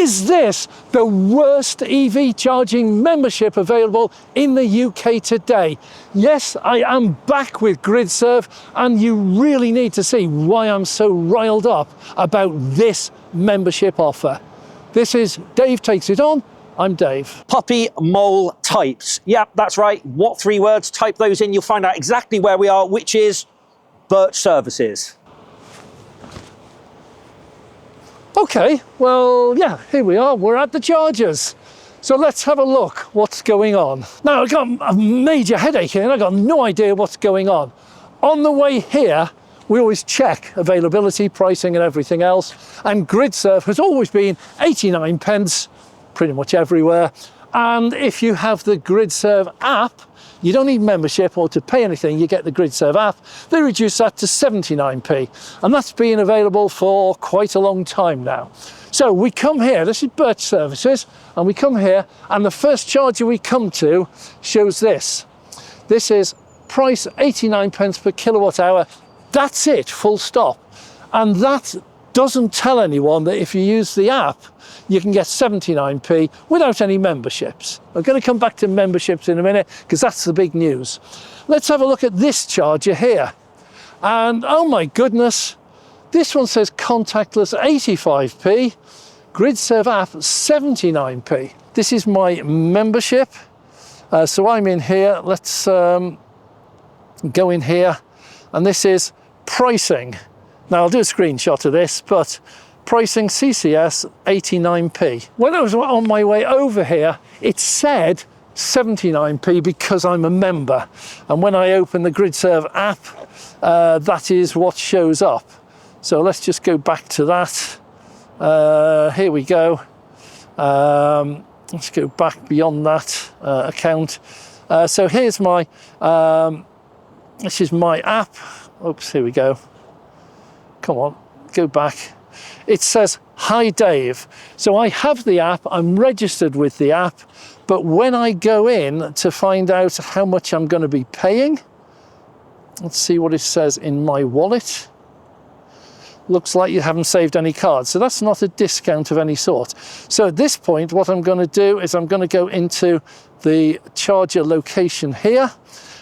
Is this the worst EV charging membership available in the UK today? Yes, I am back with Gridserve, and you really need to see why I'm so riled up about this membership offer. This is Dave Takes It On. I'm Dave. Puppy mole types. Yep, that's right. What 3 words? Type those in. You'll find out exactly where we are, which is Birch Services. Okay, well, yeah, here we are. We're at the chargers. So let's have a look what's going on. Now, I've got a major headache here and I've got no idea what's going on. On the way here, we always check availability, pricing and everything else. And Gridserve has always been 89 pence, pretty much everywhere. And if you have the Gridserve app, you don't need membership or to pay anything, you get the Gridserve app. They reduce that to 79p. And that's been available for quite a long time now. So we come here, this is Birch Services, and we come here, and the first charger we come to shows this. This is price 89 pence per kilowatt hour. That's it, full stop. And that doesn't tell anyone that if you use the app, you can get 79p without any memberships. I'm going to come back to memberships in a minute because that's the big news. Let's have a look at this charger here. And oh my goodness, this one says contactless 85p, Gridserve app 79p. This is my membership. So I'm in here. Let's go in here. And this is pricing. Now I'll do a screenshot of this, but pricing CCS 89p. When I was on my way over here, it said 79p because I'm a member. And when I open the Gridserve app, that is what shows up. So let's just go back to that. Here we go. Let's go back beyond that account. So here's my, this is my app. Oops, here we go. Come on, go back. It says, hi Dave. So I have the app, I'm registered with the app, but when I go in to find out how much I'm going to be paying, let's see what it says in my wallet. Looks like you haven't saved any cards, so that's not a discount of any sort. So at this point, what I'm going to do is I'm going to go into the charger location here,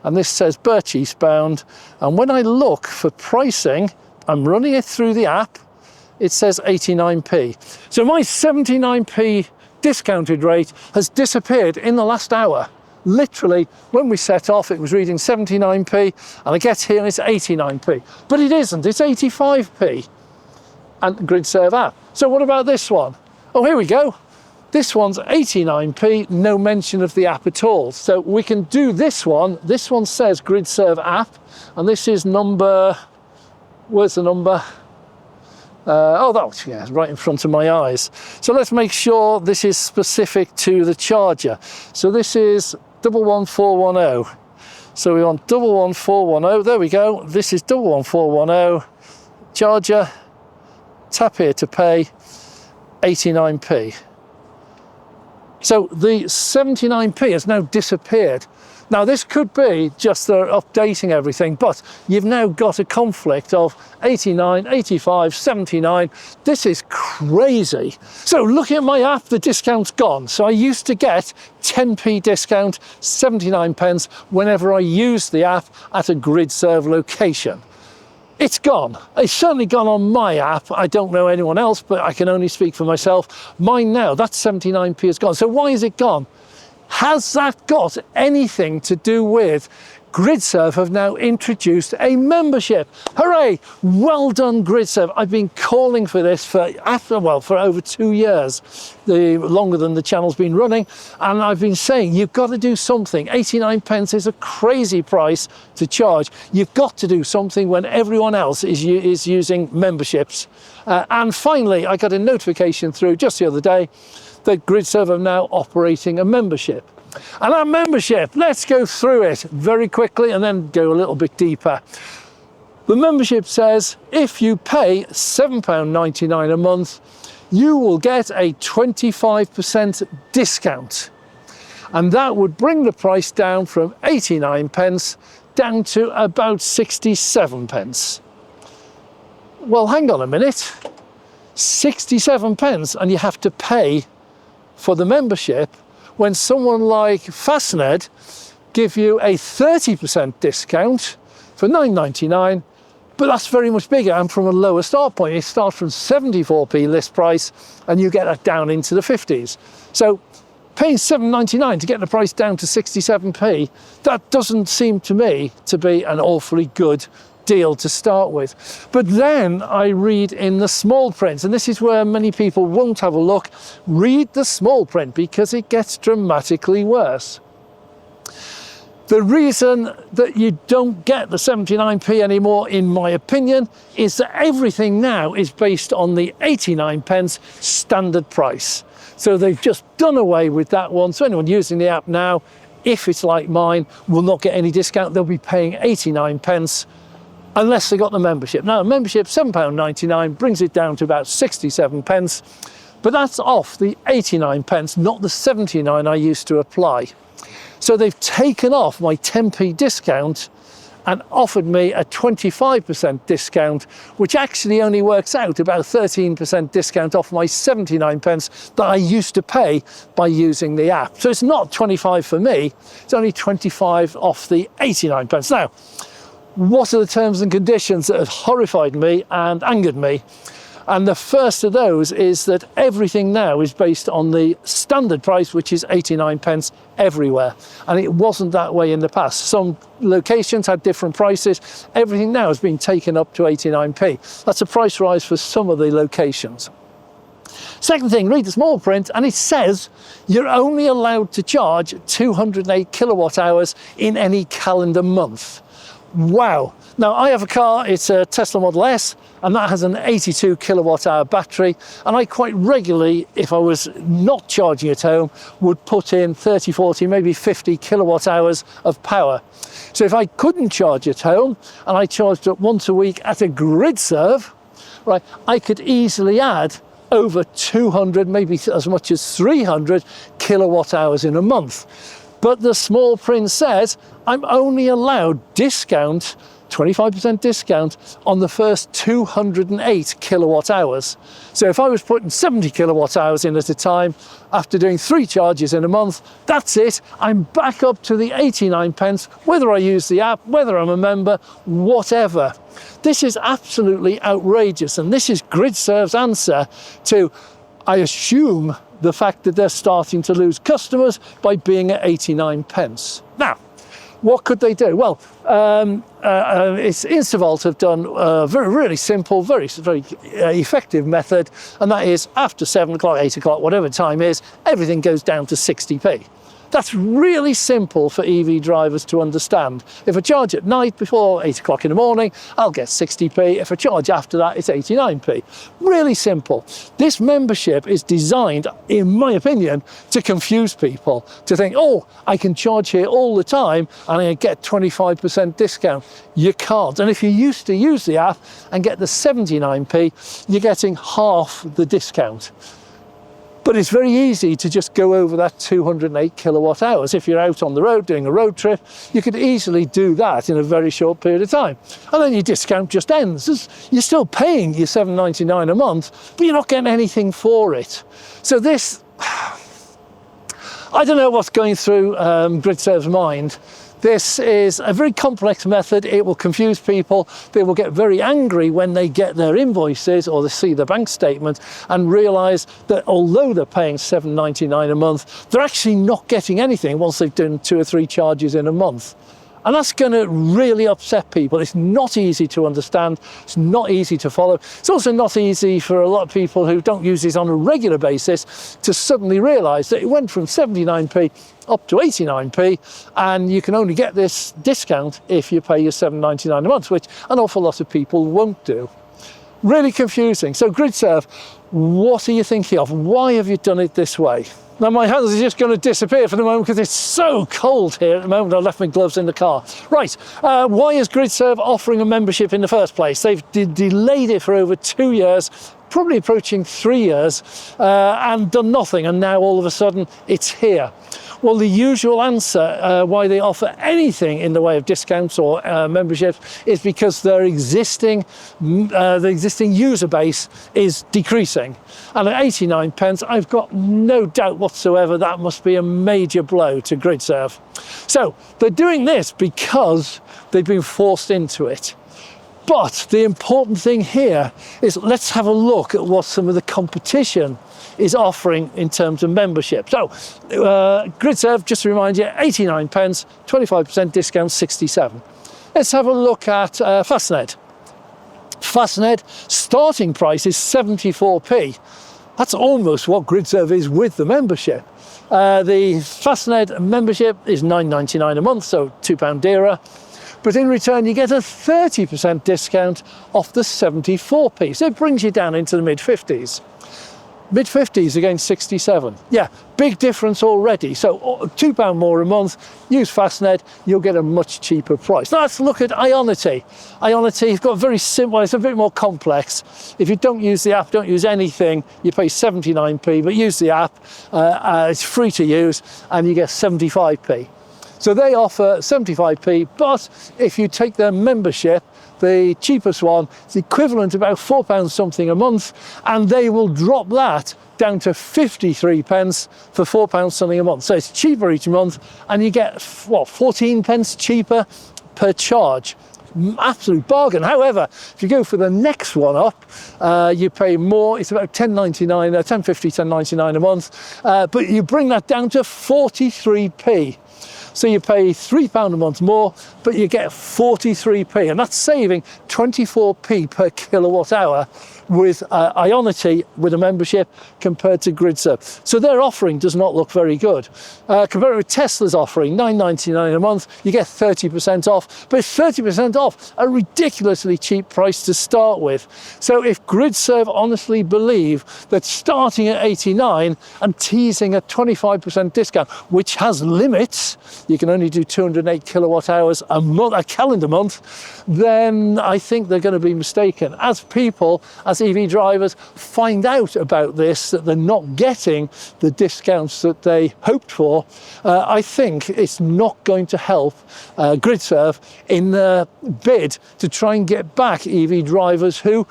and this says Birch Eastbound, and when I look for pricing, I'm running it through the app, it says 89p. So my 79p discounted rate has disappeared in the last hour. Literally, when we set off, it was reading 79p, and I get here and it's 89p. But it isn't, it's 85p. And Gridserve app. So what about this one? Oh, here we go. This one's 89p, no mention of the app at all. So we can do this one. This one says Gridserve app, and this is number, where's the number? Oh, that's, yeah, right in front of my eyes. So let's make sure this is specific to the charger. So this is 11410. So we want 11410. There we go. This is 11410. Charger. Tap here to pay. 89p. So the 79p has now disappeared. Now this could be just they're updating everything, but you've now got a conflict of 89, 85, 79. This is crazy. So looking at my app, the discount's gone. So I used to get 10p discount, 79 pence whenever I used the app at a Gridserve location. It's gone. It's certainly gone on my app. I don't know anyone else, but I can only speak for myself. Mine now, that 79p is gone. So why is it gone? Has that got anything to do with Gridserve have now introduced a membership? Hooray! Well done, Gridserve. I've been calling for this for over 2 years, longer than the channel's been running, and I've been saying you've got to do something. 89 pence is a crazy price to charge. You've got to do something when everyone else is using memberships. And finally, I got a notification through just the other day that Gridserve are now operating a membership. And our membership, let's go through it very quickly and then go a little bit deeper. The membership says if you pay £7.99 a month, you will get a 25% discount. And that would bring the price down from 89 pence down to about 67 pence. Well, hang on a minute. 67 pence, and you have to pay for the membership, when someone like Fastned give you a 30% discount for £9.99, but that's very much bigger and from a lower start point. It starts from 74p list price and you get that down into the 50s. So paying £7.99 to get the price down to 67p, that doesn't seem to me to be an awfully good deal to start with. But then I read in the small print, and this is where many people won't have a look. Read the small print because it gets dramatically worse. The reason that you don't get the 79p anymore, in my opinion, is that everything now is based on the 89 pence standard price. So they've just done away with that one. So anyone using the app now, if it's like mine, will not get any discount. They'll be paying 89 pence unless they got the membership. Now, membership, £7.99, brings it down to about 67 pence, but that's off the 89 pence, not the 79 I used to apply. So they've taken off my 10p discount and offered me a 25% discount, which actually only works out about 13% discount off my 79 pence that I used to pay by using the app. So it's not 25 for me, it's only 25 off the 89 pence. Now, what are the terms and conditions that have horrified me and angered me? And the first of those is that everything now is based on the standard price, which is 89 pence everywhere. And it wasn't that way in the past. Some locations had different prices. Everything now has been taken up to 89p. That's a price rise for some of the locations. Second thing, read the small print, and it says you're only allowed to charge 208 kilowatt hours in any calendar month. Wow. Now, I have a car, it's a Tesla Model S, and that has an 82 kilowatt hour battery. And I quite regularly, if I was not charging at home, would put in 30, 40, maybe 50 kilowatt hours of power. So if I couldn't charge at home and I charged up once a week at a Gridserve, right, I could easily add over 200, maybe as much as 300 kilowatt hours in a month. But the small print says I'm only allowed discount, 25% discount on the first 208 kilowatt hours. So if I was putting 70 kilowatt hours in at a time, after doing 3 charges in a month, that's it. I'm back up to the 89 pence, whether I use the app, whether I'm a member, whatever. This is absolutely outrageous. And this is Gridserve's answer to, I assume, the fact that they're starting to lose customers by being at 89 pence. Now, what could they do? Well, Instavolt have done a really simple, very effective method, and that is after 7 o'clock, 8 o'clock, whatever time is, everything goes down to 60p. That's really simple for EV drivers to understand. If I charge at night before 8 o'clock in the morning, I'll get 60p. If I charge after that, it's 89p. Really simple. This membership is designed, in my opinion, to confuse people, to think, oh, I can charge here all the time and I get 25% discount. You can't. And if you used to use the app and get the 79p, you're getting half the discount. But it's very easy to just go over that 208 kilowatt hours. If you're out on the road doing a road trip, you could easily do that in a very short period of time. And then your discount just ends. You're still paying your $7.99 a month, but you're not getting anything for it. So this, I don't know what's going through Gridserve's mind. This is a very complex method. It will confuse people. They will get very angry when they get their invoices or they see the bank statement and realise that although they're paying $7.99 a month, they're actually not getting anything once they've done 2 or 3 charges in a month. And that's going to really upset people. It's not easy to understand. It's not easy to follow. It's also not easy for a lot of people who don't use this on a regular basis to suddenly realise that it went from 79p up to 89p, and you can only get this discount if you pay your $7.99 a month, which an awful lot of people won't do. Really confusing. So Gridserve, what are you thinking of? Why have you done it this way? Now my hands are just going to disappear for the moment because it's so cold here at the moment. I left my gloves in the car. Right, why is Gridserve offering a membership in the first place? They've delayed it for over 2 years, probably approaching 3 years, and done nothing, and now all of a sudden it's here. Well, the usual answer why they offer anything in the way of discounts or memberships is because their existing user base is decreasing. And at 89 pence, I've got no doubt whatsoever that must be a major blow to Gridserve. So they're doing this because they've been forced into it. But the important thing here is let's have a look at what some of the competition is offering in terms of membership. So Gridserve, just to remind you, 89 pence, 25% discount, 67. Let's have a look at Fastned. Fastned starting price is 74p. That's almost what Gridserve is with the membership. The Fastned membership is £9.99 a month, so £2 dearer. But in return, you get a 30% discount off the 74p. So it brings you down into the mid-50s. Mid-50s against 67. Yeah, big difference already. So £2 more a month, use Fastned, you'll get a much cheaper price. Now let's look at Ionity. Ionity, you've got very simple, it's a bit more complex. If you don't use the app, don't use anything, you pay 79p, but use the app, it's free to use, and you get 75p. So they offer 75p, but if you take their membership, the cheapest one, it's equivalent to about £4 something a month, and they will drop that down to 53 pence for £4 something a month. So it's cheaper each month, and you get, what, 14 pence cheaper per charge. Absolute bargain. However, if you go for the next one up, you pay more. It's about £10.99, £10.50, £10.99 a month, but you bring that down to 43p. So you pay £3 a month more, but you get 43p, and that's saving 24p per kilowatt hour with Ionity with a membership compared to Gridserve. So their offering does not look very good. Compared with Tesla's offering, £9.99 a month, you get 30% off, but it's 30% off a ridiculously cheap price to start with. So if Gridserve honestly believe that starting at 89 and teasing a 25% discount, which has limits, you can only do 208 kilowatt hours a month, a calendar month, then I think they're going to be mistaken. As people, as EV drivers find out about this, that they're not getting the discounts that they hoped for, I think it's not going to help Gridserve in their bid to try and get back EV drivers who,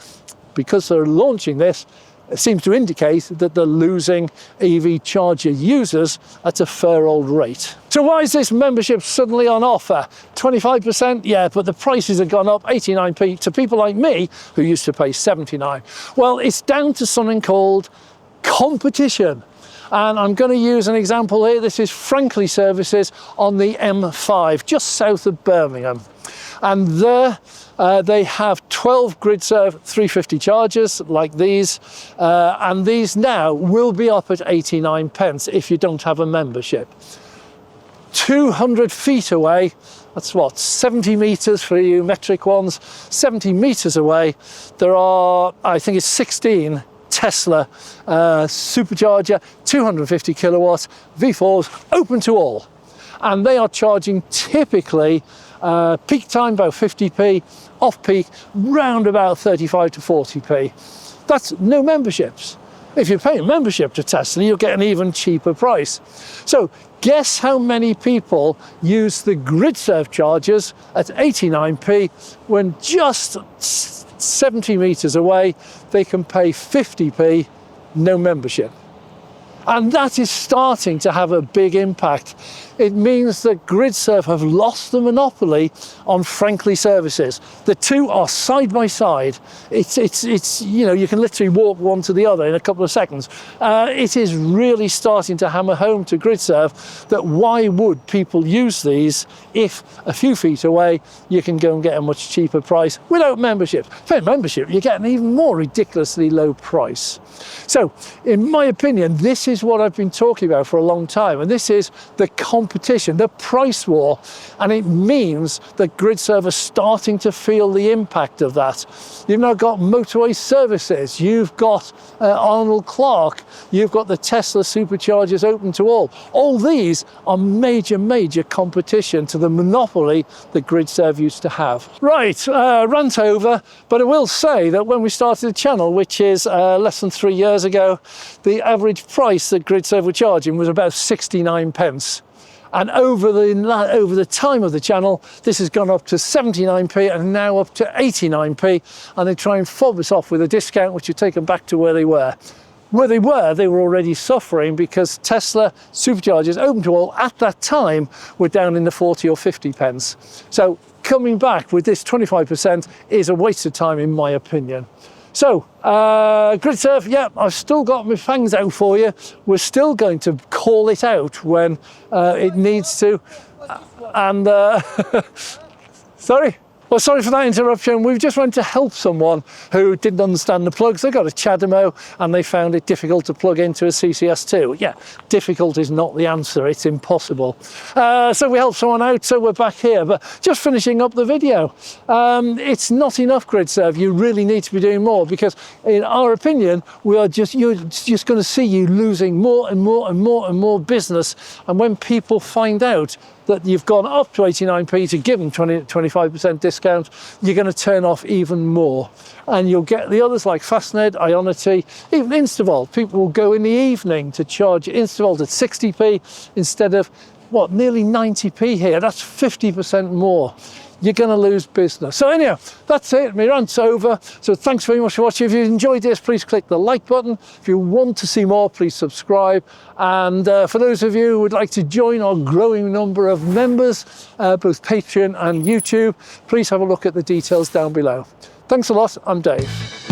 because they're launching this, it seems to indicate that they're losing EV charger users at a fair old rate. So why is this membership suddenly on offer? 25%? Yeah, but the prices have gone up 89p to people like me who used to pay 79. Well, it's down to something called competition. And I'm going to use an example here. This is Frankly Services on the M5, just south of Birmingham. And there they have 12 Gridserve 350 chargers like these, and these now will be up at 89 pence if you don't have a membership. 200 feet away, that's what, 70 meters for you metric ones, 70 meters away, there are, I think it's 16 Tesla supercharger, 250 kilowatts, V4s, open to all. And they are charging typically peak time about 50p, off peak round about 35 to 40p. That's no memberships. If you're paying membership to Tesla, you'll get an even cheaper price. So guess how many people use the Gridserve chargers at 89p when just 70 meters away they can pay 50p, no membership. And that is starting to have a big impact. It means that Gridserve have lost the monopoly on Frankly Services. The two are side by side. It's you know, you can literally walk one to the other in a couple of seconds. It is really starting to hammer home to Gridserve that why would people use these if a few feet away you can go and get a much cheaper price without membership. For membership, you get an even more ridiculously low price. So, in my opinion, this is what I've been talking about for a long time, and this is the competition competition, the price war, and it means that Gridserve are starting to feel the impact of that. You've now got motorway services, you've got Arnold Clark, you've got the Tesla superchargers open to all. All these are major competition to the monopoly that Gridserve used to have. Right, rant over, but I will say that when we started the channel, which is less than 3 years ago, the average price that Gridserve were charging was about 69 pence. And over the time of the channel, this has gone up to 79p and now up to 89p. And they try and fob us off with a discount, which would take them back to where they were. Where they were already suffering because Tesla superchargers open to all at that time were down in the 40 or 50 pence. So coming back with this 25% is a waste of time, in my opinion. So, Gridserve, yeah, I've still got my fangs out for you. We're still going to call it out when it needs to. And, sorry? Well, sorry for that interruption. We've just went to help someone who didn't understand the plugs. They got a CHAdeMO and they found it difficult to plug into a CCS2. Yeah, difficult is not the answer. It's impossible. So we helped someone out, so we're back here. But just finishing up the video. It's not enough, Gridserve. You really need to be doing more because, in our opinion, you're just going to see you losing more and more business. And when people find out that you've gone up to 89p to give them 25% discount, you're going to turn off even more. And you'll get the others like Fastned, Ionity, even Instavolt. People will go in the evening to charge Instavolt at 60p instead of, what, nearly 90p here. That's 50% more. You're going to lose business. So anyhow, that's it. My rant's over. So thanks very much for watching. If you enjoyed this, please click the like button. If you want to see more, please subscribe. And for those of you who would like to join our growing number of members, both Patreon and YouTube, please have a look at the details down below. Thanks a lot. I'm Dave.